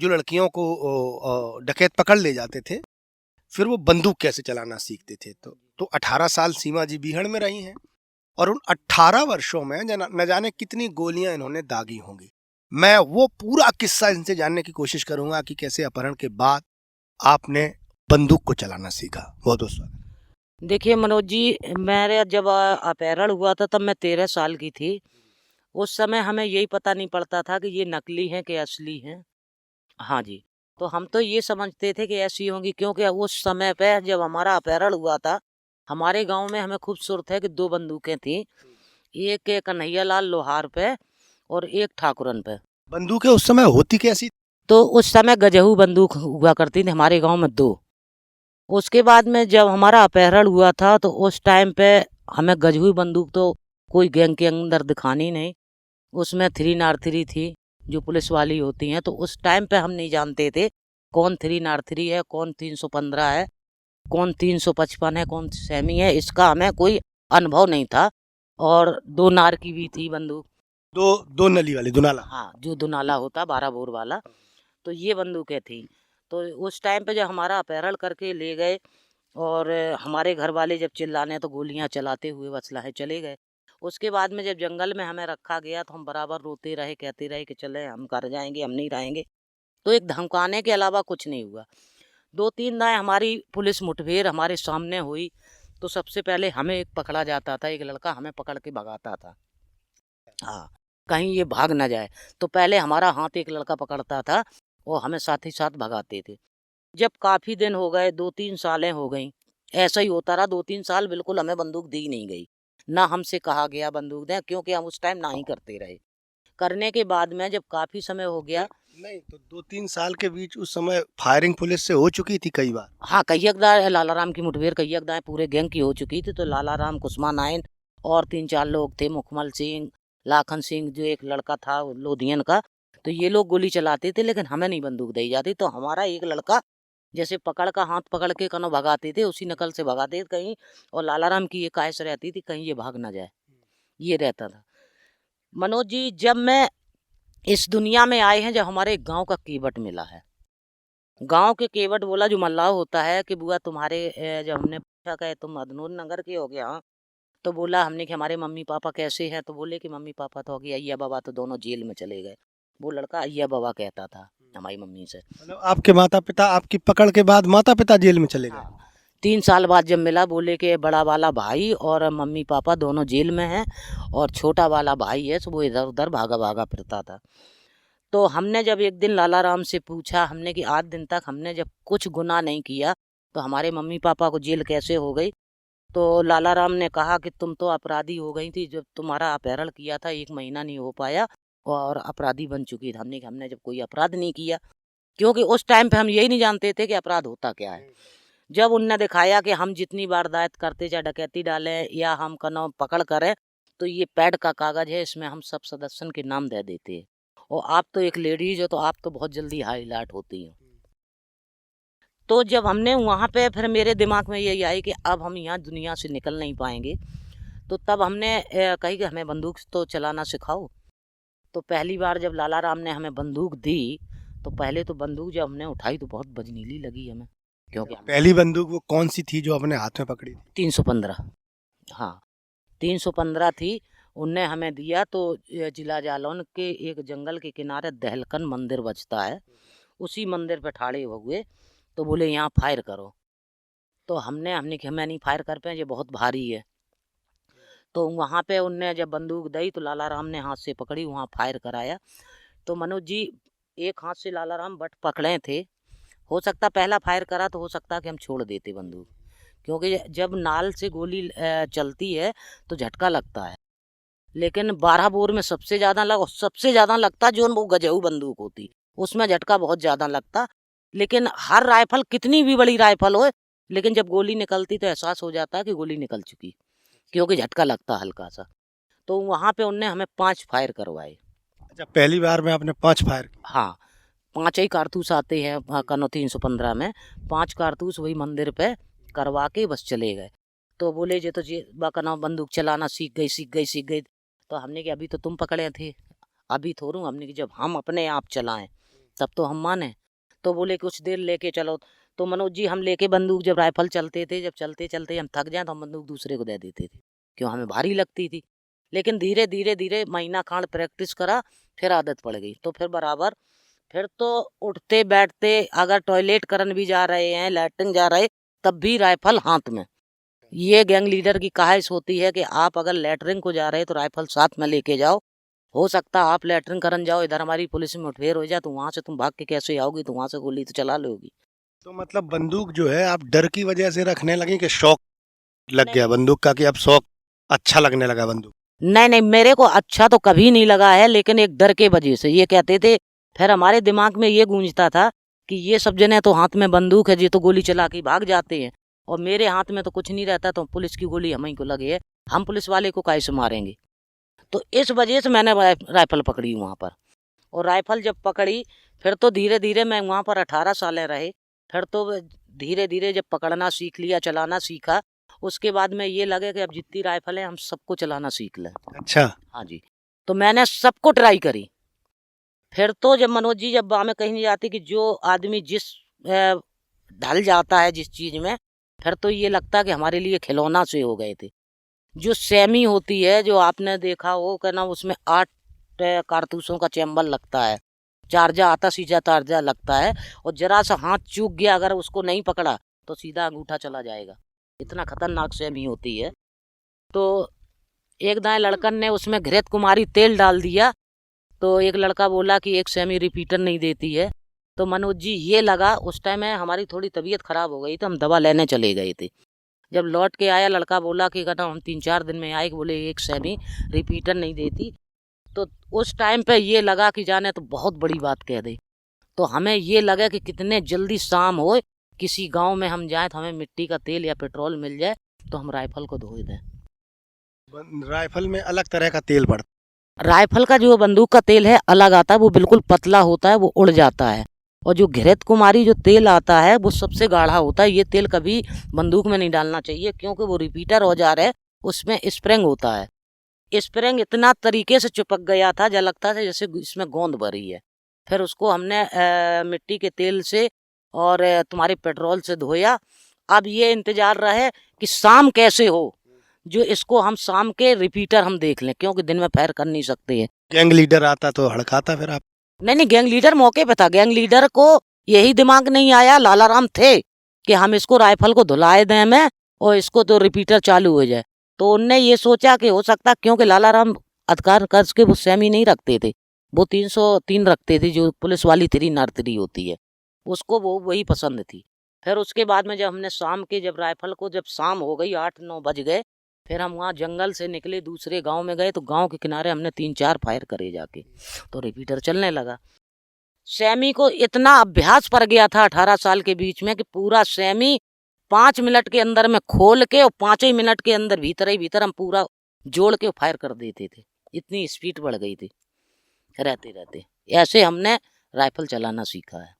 जो लड़कियों को डकैत पकड़ ले जाते थे, फिर वो बंदूक कैसे चलाना सीखते थे। तो 18 साल सीमा जी बीहड़ में रही हैं और उन 18 वर्षों में न जाने कितनी गोलियां इन्होंने दागी होंगी। मैं वो पूरा किस्सा इनसे जानने की कोशिश करूंगा कि कैसे अपहरण के बाद आपने बंदूक को चलाना सीखा। बहुत बहुत स्वागत। देखिए मनोज जी, मेरे जब अपहरण हुआ था तब मैं 13 साल की थी। उस समय हमें यही पता नहीं पड़ता था कि ये नकली हैं कि असली हैं। हाँ जी, तो हम तो ये समझते थे कि ऐसी होंगी, क्योंकि उस समय पे जब हमारा अपहरण हुआ था, हमारे गांव में हमें खूब सुर्त है कि 2 बंदूकें थीं। एक कन्हैया लाल लोहार पे और एक ठाकुरन पे। बंदूकें उस समय होती कैसी? तो उस समय गजहू बंदूक हुआ करती थी हमारे गांव में 2। उसके बाद में जब हमारा अपहरण हुआ था तो उस टाइम पे हमें गजहू बंदूक तो कोई गैंग के अंदर दिखानी नहीं। उसमें 3 नॉट 3 थी जो पुलिस वाली होती हैं। तो उस टाइम पे हम नहीं जानते थे कौन 3 नॉट 3 है, कौन 315 है, कौन 355 है, कौन सेमी है। इसका हमें कोई अनुभव नहीं था। और 2 नार की भी थी बंदूक। दो दो नली वाली दुनाला। हाँ, जो दुनाला होता 12 बोर वाला। तो ये बंदूकें थी। तो उस टाइम पे जब हमारा अपहरण करके ले गए और हमारे घर वाले जब चिल्लाने तो गोलियां चलाते हुए वचलाहे चले गए। उसके बाद में जब जंगल में हमें रखा गया तो हम बराबर रोते रहे, कहते रहे कि चले हम घर जाएंगे, हम नहीं रहेंगे। तो एक धमकाने के अलावा कुछ नहीं हुआ। 2-3 दाएं हमारी पुलिस मुठभेड़ हमारे सामने हुई। तो सबसे पहले हमें एक पकड़ा जाता था, एक लड़का हमें पकड़ के भगाता था। हाँ, कहीं ये भाग ना जाए। तो पहले हमारा हाथ एक लड़का पकड़ता था और हमें साथ ही साथ भगाते थे। जब काफ़ी दिन हो गए, 2-3 सालें हो गईं, ऐसा ही होता रहा। 2-3 साल बिल्कुल हमें बंदूक दी नहीं गई। ना हमसे कहा गया बंदूक दें, क्योंकि हम उस टाइम ना ही करते रहे। करने के बाद में जब काफ़ी समय हो गया। नहीं तो 2-3 साल के बीच उस समय फायरिंग पुलिस से हो चुकी थी कई बार। हाँ, कईयकदा लालाराम की मुठभेड़ कईयकदाएँ पूरे गैंग की हो चुकी थी। तो लालाराम, कुस्मा नायन और 3-4 लोग थे, मुखमल सिंह, लाखन सिंह जो एक लड़का था लोधियन का। तो ये लोग गोली चलाते थे, लेकिन हमें नहीं बंदूक दी जाती। तो हमारा एक लड़का जैसे पकड़ का हाथ पकड़ के कनो भगाते थे, उसी नकल से भगाते थे कहीं। और लालाराम की ये ख्वाहिश रहती थी कहीं ये भाग ना जाए, ये रहता था। मनोज जी, जब मैं इस दुनिया में आए हैं, जब हमारे गांव का केवट मिला है। गांव के केवट बोला, जो मल्लाह होता है, कि बुआ तुम्हारे जब हमने पूछा कि तुम अदनूर नगर के हो गया। हाँ। तो बोला हमने कि हमारे मम्मी पापा कैसे हैं। तो बोले कि मम्मी पापा तो हो गया, अय्या बाबा तो दोनों जेल में चले गए। वो लड़का अय्या बाबा कहता था हमारी मम्मी से। मतलब आपके माता पिता आपकी पकड़ के बाद माता पिता जेल में चले गए। हाँ, 3 साल बाद जब मिला, बोले कि बड़ा वाला भाई और मम्मी पापा दोनों जेल में हैं और छोटा वाला भाई है तो वो इधर उधर भागा भागा फिरता था। तो हमने जब एक दिन लालाराम से पूछा, हमने कि 8 दिन तक हमने जब कुछ गुनाह नहीं किया तो हमारे मम्मी पापा को जेल कैसे हो गई। तो लालाराम ने कहा कि तुम तो अपराधी हो गई थी, जब तुम्हारा अपहरण किया था 1 महीना नहीं हो पाया और अपराधी बन चुकी थी। हमने कि हमने जब कोई अपराध नहीं किया, क्योंकि उस टाइम पे हम यही नहीं जानते थे कि अपराध होता क्या है। जब उनने दिखाया कि हम जितनी वारदात करते, चाहे डकैती डालें या हम कनो पकड़ करें, तो ये पैड का कागज है, इसमें हम सब सदस्यों के नाम दे देते हैं। और आप तो एक लेडीज हो तो आप तो बहुत जल्दी हाईलाइट होती हैं। तो जब हमने वहाँ पे, फिर मेरे दिमाग में यही आई कि अब हम यहाँ दुनिया से निकल नहीं पाएंगे। तो तब हमने कही कि हमें बंदूक तो चलाना सिखाओ। तो पहली बार जब लालाराम ने हमें बंदूक दी, तो पहले तो बंदूक जब हमने उठाई तो बहुत बजनीली लगी हमें, क्योंकि हम पहली बंदूक वो कौन सी थी जो अपने हाथ में पकड़ी थी? 315। हाँ, 315 थी। उनने हमें दिया। तो जिला जालौन के एक जंगल के किनारे दहलकन मंदिर बचता है, उसी मंदिर पे ठाड़े हुए। तो बोले यहाँ फायर करो। तो हमने कि हमें नहीं फायर कर पाए, ये बहुत भारी है। तो वहाँ पे उनने जब बंदूक दी तो लालाराम ने हाथ से पकड़ी, वहाँ फायर कराया। तो मनोज जी, एक हाथ से लालाराम बट पकड़े थे। हो सकता पहला फायर करा तो हो सकता कि हम छोड़ देते बंदूक, क्योंकि जब नाल से गोली चलती है तो झटका लगता है। लेकिन 12 बोर में सबसे ज़्यादा लगता जो वो गजहू बंदूक होती, उसमें झटका बहुत ज़्यादा लगता। लेकिन हर राइफल, कितनी भी बड़ी राइफल हो, लेकिन जब गोली निकलती तो एहसास हो जाता है कि गोली निकल चुकी, क्योंकि झटका लगता हल्का सा। तो वहाँ पे उनने हमें 5 फायर करवाए। अच्छा, पहली बार में आपने 5 फायर किए। हाँ, 5 ही कारतूस आते हैं कनो 315 में। 5 कारतूस वही मंदिर पे करवा के बस चले गए। तो बोले जे तो जे कनो बंदूक चलाना सीख गई, सीख गई, सीख गई। तो हमने कि अभी तो तुम पकड़े थे, अभी थोड़ू। हमने कि जब हम अपने आप चलाएं सब तो हम माने। तो बोले कुछ देर लेके चलो। तो मनोज जी हम लेके बंदूक जब राइफल चलते थे, जब चलते चलते हम थक जाए तो हम बंदूक दूसरे को दे देते थे, क्यों हमें भारी लगती थी। लेकिन धीरे धीरे धीरे महीना खांड प्रैक्टिस करा, फिर आदत पड़ गई। तो फिर बराबर, फिर तो उठते बैठते अगर टॉयलेट करन भी जा रहे हैं, लैट्रिन जा रहे, तब भी राइफल हाथ में। ये गैंग लीडर की ख्वाहिश होती है कि आप अगर लैट्रिन को जा रहे तो राइफल साथ में लेके जाओ। हो सकता आप लैट्रिन करन जाओ, इधर हमारी पुलिस में मुठभेड़ हो जाए, तो वहां से तुम भाग के कैसे आओगी, तो वहां से गोली तो चला लोगी। तो मतलब बंदूक जो है आप डर की वजह से रखने लगे कि शौक लग नहीं। गया बंदूक का, कि अब शौक अच्छा लगने लगा बंदूक? नहीं नहीं, मेरे को अच्छा तो कभी नहीं लगा है, लेकिन एक डर के वजह से ये कहते थे, फिर हमारे दिमाग में ये गूंजता था कि ये सब जने तो हाथ में बंदूक है, ये तो गोली चला के भाग जाते हैं, और मेरे हाथ में तो कुछ नहीं रहता, तो पुलिस की गोली हम ही को लगी है, हम पुलिस वाले को कैसे मारेंगे। तो इस वजह से मैंने राइफल पकड़ी वहाँ पर। और राइफल जब पकड़ी, फिर तो धीरे धीरे मैं वहाँ पर 18 सालें रहे। फिर तो धीरे धीरे जब पकड़ना सीख लिया, चलाना सीखा, उसके बाद में ये लगे कि अब जितनी राइफल है हम सबको चलाना सीख लें। अच्छा। हाँ जी। तो मैंने सबको ट्राई करी। फिर तो जब मनोज जी, जब हमें कहीं नहीं जाती कि जो आदमी जिस ढल जाता है जिस चीज में, फिर तो ये लगता है कि हमारे लिए खिलौना से हो गए थे। जो सेमी होती है, जो आपने देखा हो क्या ना, उसमें 8 कारतूसों का चैम्बर लगता है, चार्जा आता सीधा चार्जा लगता है, और जरा सा हाथ चूक गया अगर उसको नहीं पकड़ा तो सीधा अंगूठा चला जाएगा, इतना खतरनाक सेमी होती है। तो एक दाएं लड़कन ने उसमें घृत कुमारी तेल डाल दिया, तो एक लड़का बोला कि एक सेमी रिपीटर नहीं देती है। तो मनोज जी ये लगा, उस टाइम में हमारी थोड़ी तबीयत खराब हो गई, तो हम दवा लेने चले गए थे। जब लौट के आया, लड़का बोला कि कहना हम 3-4 दिन में आए, बोले एक सेमी रिपीटर नहीं देती। तो उस टाइम पे ये लगा कि जाने तो बहुत बड़ी बात कह दे। तो हमें ये लगा कि कितने जल्दी शाम हो, किसी गांव में हम जाएं तो हमें मिट्टी का तेल या पेट्रोल मिल जाए, तो हम राइफल को धो दें। राइफल में अलग तरह का तेल पड़ता? राइफल का जो बंदूक का तेल है अलग आता है, वो बिल्कुल पतला होता है, वो उड़ जाता है। और जो घृत कुमारी जो तेल आता है वो सबसे गाढ़ा होता है। ये तेल कभी बंदूक में नहीं डालना चाहिए, क्योंकि वो रिपीटर औजार है, उसमें स्प्रिंग होता है। स्प्रिंग इतना तरीके से चिपक गया था, जब लगता था जैसे इसमें गोंद भरी है। फिर उसको हमने मिट्टी के तेल से और तुम्हारे पेट्रोल से धोया। अब ये इंतजार रहे कि शाम कैसे हो, जो इसको हम शाम के रिपीटर हम देख लें, क्योंकि दिन में फायर कर नहीं सकते हैं। गैंग लीडर आता तो हड़काता फिर आप? नहीं, गैंग लीडर मौके पे था। गैंग लीडर को यही दिमाग नहीं आया, लालाराम थे, कि हम इसको राइफल को धुलाए दें में, और इसको तो रिपीटर चालू हो जाए। तो उनने ये सोचा कि हो सकता, क्योंकि लालाराम अधिकार कर्ज के वो सेमी नहीं रखते थे, वो 303 रखते थे, जो पुलिस वाली 303 होती है, उसको वो वही पसंद थी। फिर उसके बाद में जब हमने शाम के, जब राइफल को, जब शाम हो गई 8-9 बज गए, फिर हम वहाँ जंगल से निकले, दूसरे गांव में गए, तो गांव के किनारे हमने 3-4 फायर करे जाके, तो रिपीटर चलने लगा। सेमी को इतना अभ्यास पड़ गया था 18 साल के बीच में, कि पूरा सेमी 5 मिनट के अंदर में खोल के, और 5 ही मिनट के अंदर भीतर ही भीतर हम पूरा जोड़ के फायर कर देते थे। इतनी स्पीड बढ़ गई थी रहते रहते। ऐसे हमने राइफल चलाना सीखा है।